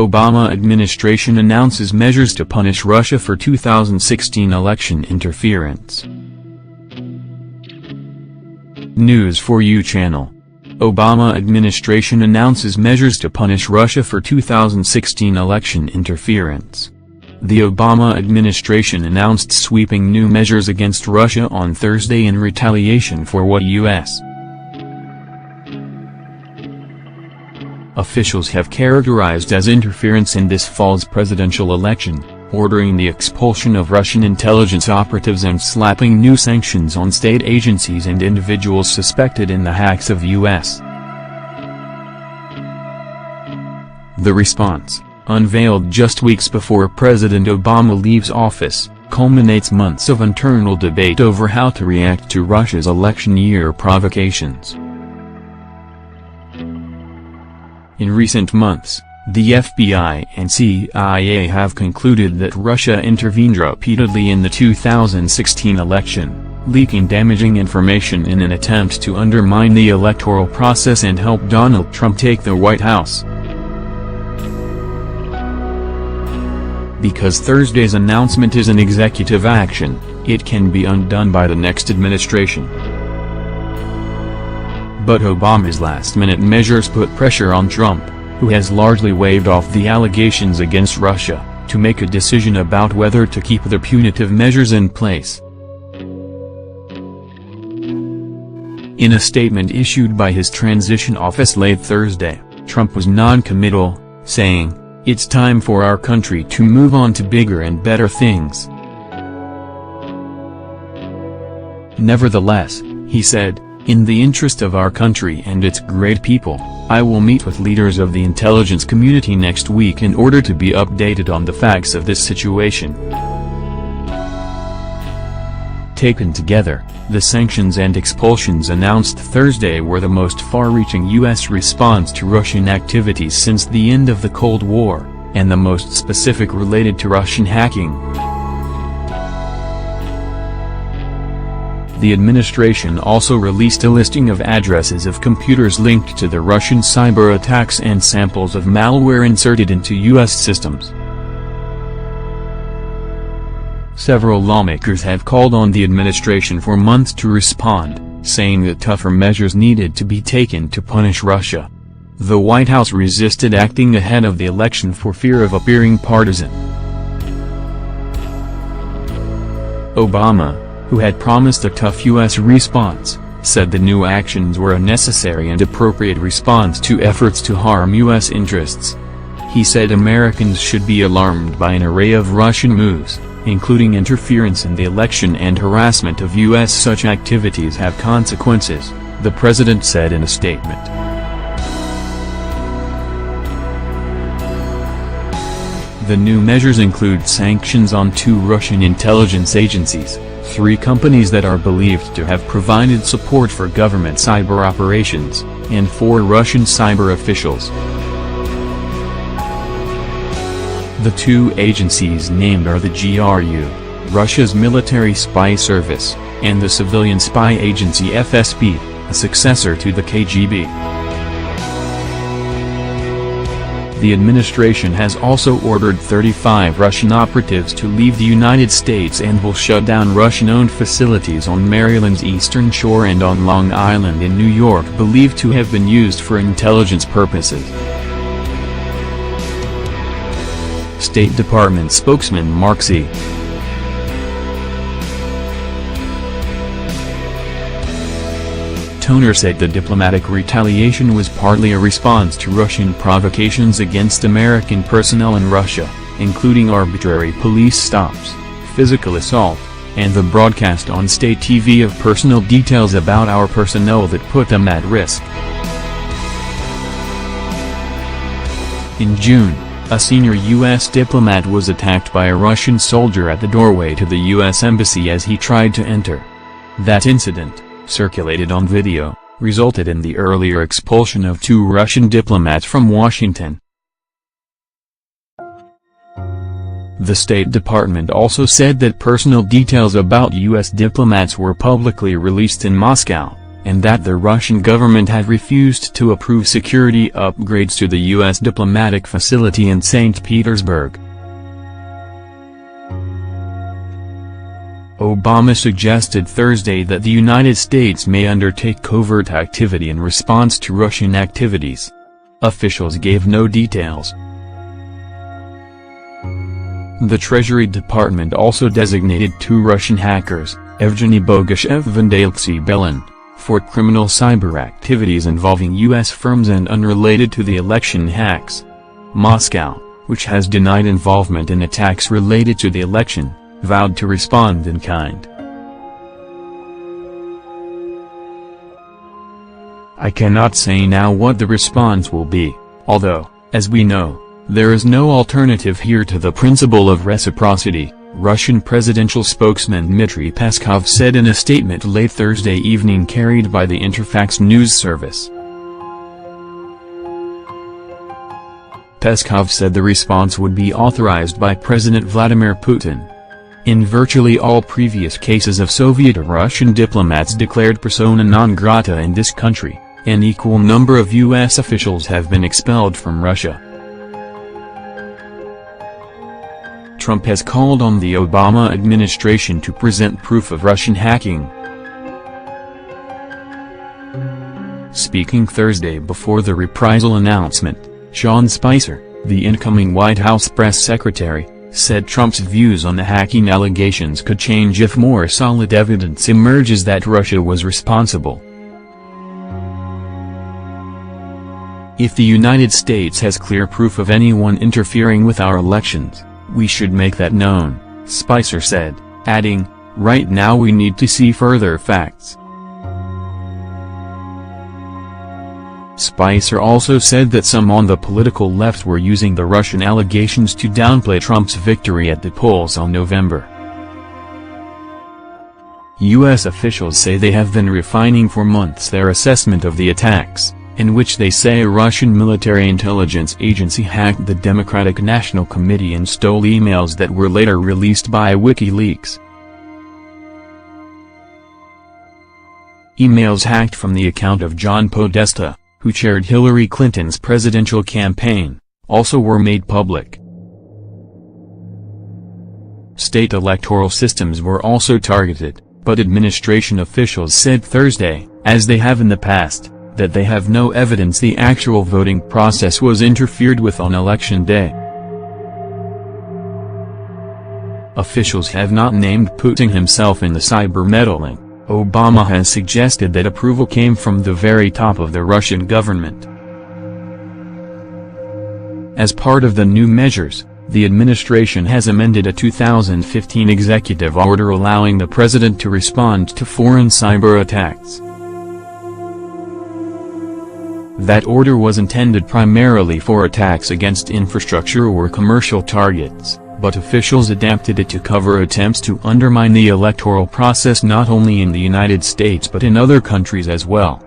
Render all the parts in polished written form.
Obama administration announces measures to punish Russia for 2016 election interference. News for You channel. Obama administration announces measures to punish Russia for 2016 election interference. The Obama administration announced sweeping new measures against Russia on Thursday in retaliation for what U.S. officials have characterized as interference in this fall's presidential election, ordering the expulsion of Russian intelligence operatives and slapping new sanctions on state agencies and individuals suspected in the hacks of U.S. The response, unveiled just weeks before President Obama leaves office, culminates months of internal debate over how to react to Russia's election year provocations. In recent months, the FBI and CIA have concluded that Russia intervened repeatedly in the 2016 election, leaking damaging information in an attempt to undermine the electoral process and help Donald Trump take the White House. Because Thursday's announcement is an executive action, it can be undone by the next administration. But Obama's last-minute measures put pressure on Trump, who has largely waved off the allegations against Russia, to make a decision about whether to keep the punitive measures in place. In a statement issued by his transition office late Thursday, Trump was non-committal, saying, "It's time for our country to move on to bigger and better things." Nevertheless, he said, "In the interest of our country and its great people, I will meet with leaders of the intelligence community next week in order to be updated on the facts of this situation." Taken together, the sanctions and expulsions announced Thursday were the most far-reaching U.S. response to Russian activities since the end of the Cold War, and the most specific related to Russian hacking. The administration also released a listing of addresses of computers linked to the Russian cyber attacks and samples of malware inserted into U.S. systems. Several lawmakers have called on the administration for months to respond, saying that tougher measures needed to be taken to punish Russia. The White House resisted acting ahead of the election for fear of appearing partisan. Obama, who had promised a tough U.S. response, said the new actions were a necessary and appropriate response to efforts to harm U.S. interests. He said Americans should be alarmed by an array of Russian moves, including interference in the election and harassment of U.S. Such activities have consequences, the president said in a statement. The new measures include sanctions on 2 Russian intelligence agencies, 3 companies that are believed to have provided support for government cyber operations, and 4 Russian cyber officials. The 2 agencies named are the GRU, Russia's military spy service, and the civilian spy agency FSB, a successor to the KGB. The administration has also ordered 35 Russian operatives to leave the United States and will shut down Russian-owned facilities on Maryland's Eastern Shore and on Long Island in New York believed to have been used for intelligence purposes. State Department spokesman Mark C. Toner said the diplomatic retaliation was partly a response to Russian provocations against American personnel in Russia, including arbitrary police stops, physical assault, and the broadcast on state TV of personal details about our personnel that put them at risk. In June, a senior U.S. diplomat was attacked by a Russian soldier at the doorway to the U.S. Embassy as he tried to enter. That incident, circulated on video, resulted in the earlier expulsion of 2 Russian diplomats from Washington. The State Department also said that personal details about U.S. diplomats were publicly released in Moscow, and that the Russian government had refused to approve security upgrades to the U.S. diplomatic facility in St. Petersburg. Obama suggested Thursday that the United States may undertake covert activity in response to Russian activities. Officials gave no details. The Treasury Department also designated 2 Russian hackers, Evgeny Bogashev and Alexei Belin, for criminal cyber activities involving U.S. firms and unrelated to the election hacks. Moscow, which has denied involvement in attacks related to the election, vowed to respond in kind. I cannot say now what the response will be, although, as we know, there is no alternative here to the principle of reciprocity, Russian presidential spokesman Dmitry Peskov said in a statement late Thursday evening carried by the Interfax news service. Peskov said the response would be authorized by President Vladimir Putin. In virtually all previous cases of Soviet or Russian diplomats declared persona non grata in this country, an equal number of U.S. officials have been expelled from Russia. Trump has called on the Obama administration to present proof of Russian hacking. Speaking Thursday before the reprisal announcement, Sean Spicer, the incoming White House press secretary, said Trump's views on the hacking allegations could change if more solid evidence emerges that Russia was responsible. If the United States has clear proof of anyone interfering with our elections, we should make that known, Spicer said, adding, "Right now we need to see further facts." Spicer also said that some on the political left were using the Russian allegations to downplay Trump's victory at the polls on November. U.S. officials say they have been refining for months their assessment of the attacks, in which they say a Russian military intelligence agency hacked the Democratic National Committee and stole emails that were later released by WikiLeaks. Emails hacked from the account of John Podesta, who chaired Hillary Clinton's presidential campaign, also were made public. State electoral systems were also targeted, but administration officials said Thursday, as they have in the past, that they have no evidence the actual voting process was interfered with on Election Day. Officials have not named Putin himself in the cyber meddling. Obama has suggested that approval came from the very top of the Russian government. As part of the new measures, the administration has amended a 2015 executive order allowing the president to respond to foreign cyber attacks. That order was intended primarily for attacks against infrastructure or commercial targets, but officials adapted it to cover attempts to undermine the electoral process not only in the United States but in other countries as well.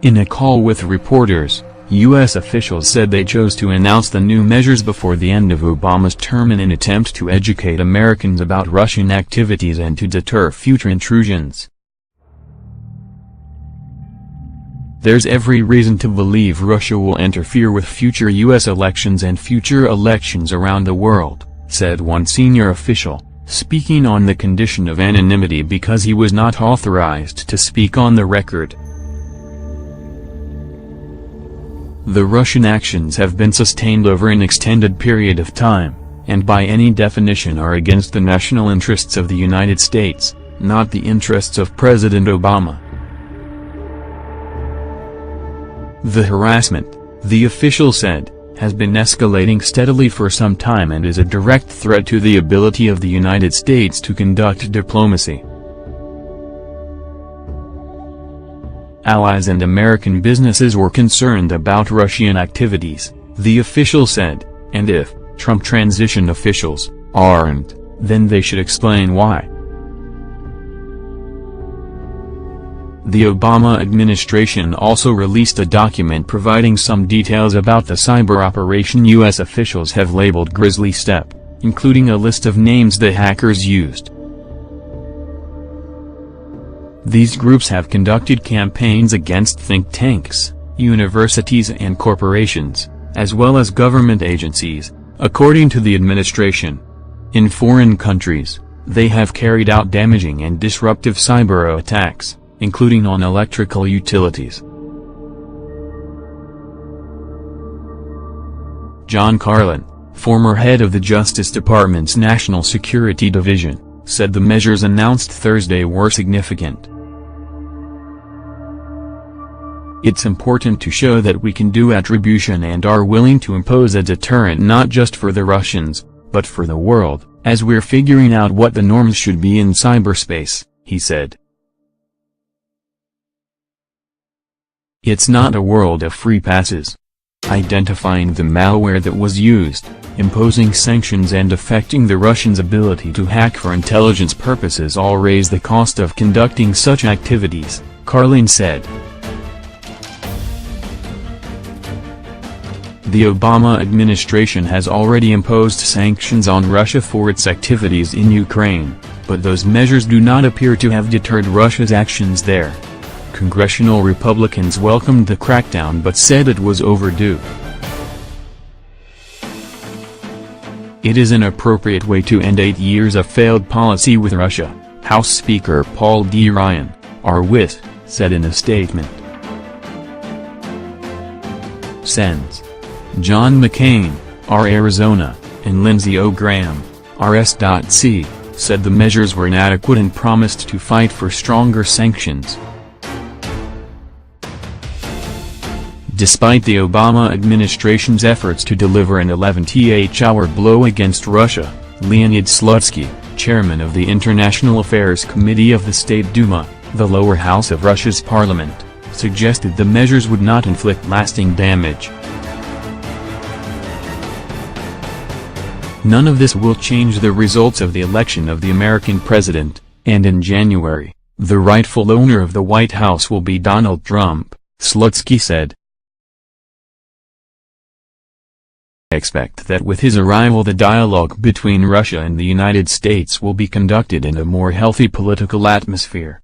In a call with reporters, U.S. officials said they chose to announce the new measures before the end of Obama's term in an attempt to educate Americans about Russian activities and to deter future intrusions. There's every reason to believe Russia will interfere with future U.S. elections and future elections around the world, said one senior official, speaking on the condition of anonymity because he was not authorized to speak on the record. The Russian actions have been sustained over an extended period of time, and by any definition are against the national interests of the United States, not the interests of President Obama. The harassment, the official said, has been escalating steadily for some time and is a direct threat to the ability of the United States to conduct diplomacy. Allies and American businesses were concerned about Russian activities, the official said, and if Trump transition officials aren't, then they should explain why. The Obama administration also released a document providing some details about the cyber operation U.S. officials have labeled Grisly Step, including a list of names the hackers used. These groups have conducted campaigns against think tanks, universities and corporations, as well as government agencies, according to the administration. In foreign countries, they have carried out damaging and disruptive cyber attacks, including on electrical utilities. John Carlin, former head of the Justice Department's National Security Division, said the measures announced Thursday were significant. "It's important to show that we can do attribution and are willing to impose a deterrent not just for the Russians, but for the world, as we're figuring out what the norms should be in cyberspace," he said. "It's not a world of free passes. Identifying the malware that was used, imposing sanctions and affecting the Russians' ability to hack for intelligence purposes all raise the cost of conducting such activities," Carlin said. The Obama administration has already imposed sanctions on Russia for its activities in Ukraine, but those measures do not appear to have deterred Russia's actions there. Congressional Republicans welcomed the crackdown but said it was overdue. "It is an appropriate way to end 8 years of failed policy with Russia," House Speaker Paul D. Ryan, R-Wit, said in a statement. Sens. John McCain, R. Arizona, and Lindsey O. Graham, R.S.C., said the measures were inadequate and promised to fight for stronger sanctions. Despite the Obama administration's efforts to deliver an 11th-hour blow against Russia, Leonid Slutsky, chairman of the International Affairs Committee of the State Duma, the lower house of Russia's parliament, suggested the measures would not inflict lasting damage. "None of this will change the results of the election of the American president, and in January, the rightful owner of the White House will be Donald Trump," Slutsky said. "I expect that with his arrival the dialogue between Russia and the United States will be conducted in a more healthy political atmosphere."